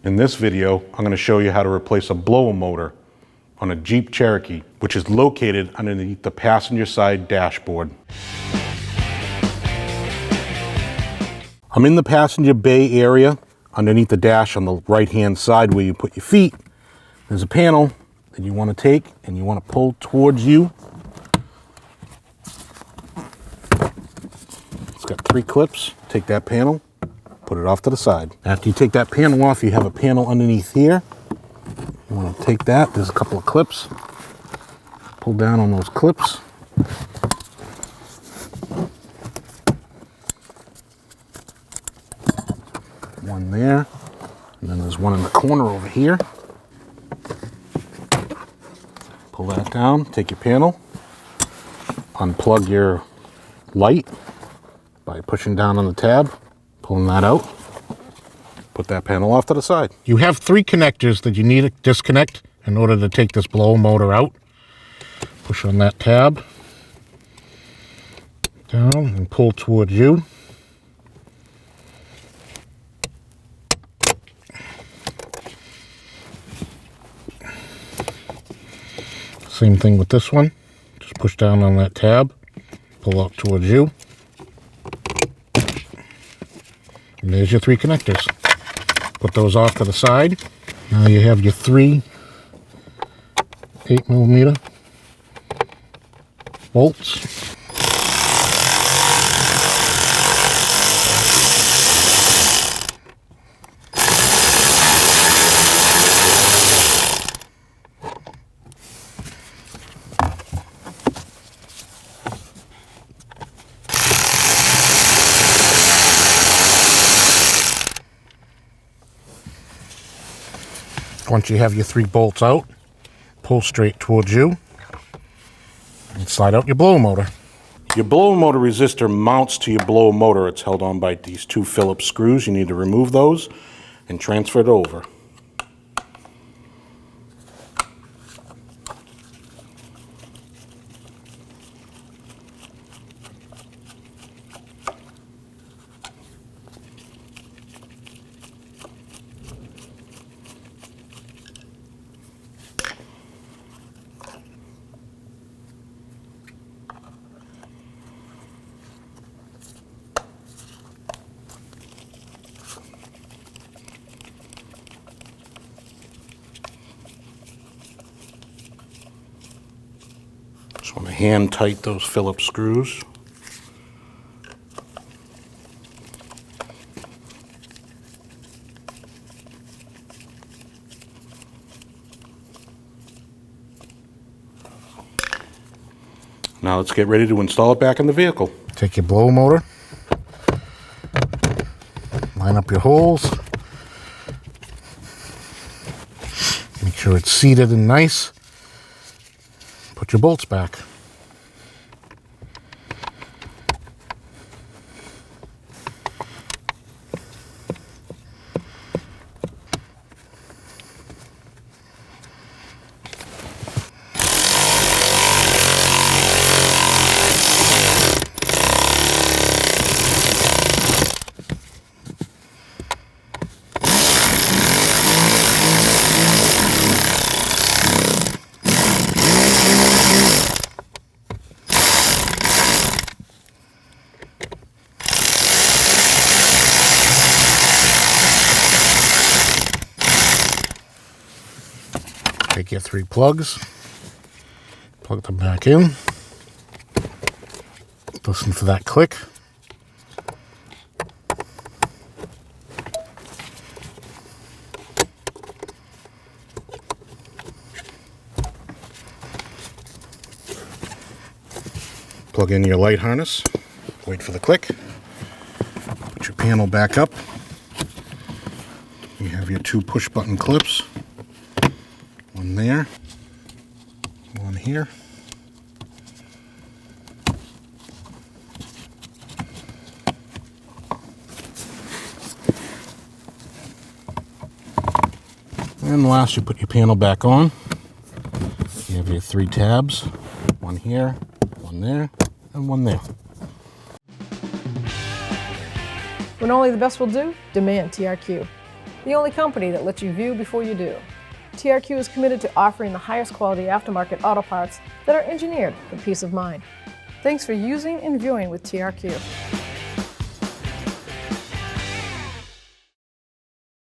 In this video, I'm going to show you how to replace a blower motor on a Jeep Cherokee, which is located underneath the passenger side dashboard. I'm in the passenger bay area underneath the dash on the right-hand side where you put your feet. There's a panel that you want to take and you want to pull towards you. It's got 3 clips. Take that panel, put it off to the side. After you take that panel off, you have a panel underneath here. You want to take that. There's a couple of clips. Pull down on those clips. One there, and then there's one in the corner over here. Pull that down, take your panel, unplug your light by pushing down on the tab, pulling that out, put that panel off to the side. You have 3 connectors that you need to disconnect in order to take this blower motor out. Push on that tab, down, and pull towards you. Same thing with this one. Just push down on that tab, pull out towards you. And there's your 3 connectors. Put those off to the side. Now you have your 3 8mm bolts. Once you have your 3 bolts out, pull straight towards you and slide out your blower motor. Your blower motor resistor mounts to your blower motor. It's held on by these 2 Phillips screws. You need to remove those and transfer it over. Just want to hand tight those Phillips screws. Now let's get ready to install it back in the vehicle. Take your blower motor, line up your holes, make sure it's seated and nice. Put your bolts back. Take your 3 plugs, plug them back in, listen for that click. Plug in your light harness, wait for the click, put your panel back up. You have your 2 push button clips. One there, one here. And last, you put your panel back on. You have your 3 tabs, one here, one there, and one there. When only the best will do, demand TRQ. the only company that lets you view before you do. TRQ is committed to offering the highest quality aftermarket auto parts that are engineered for peace of mind. Thanks for using and viewing with TRQ.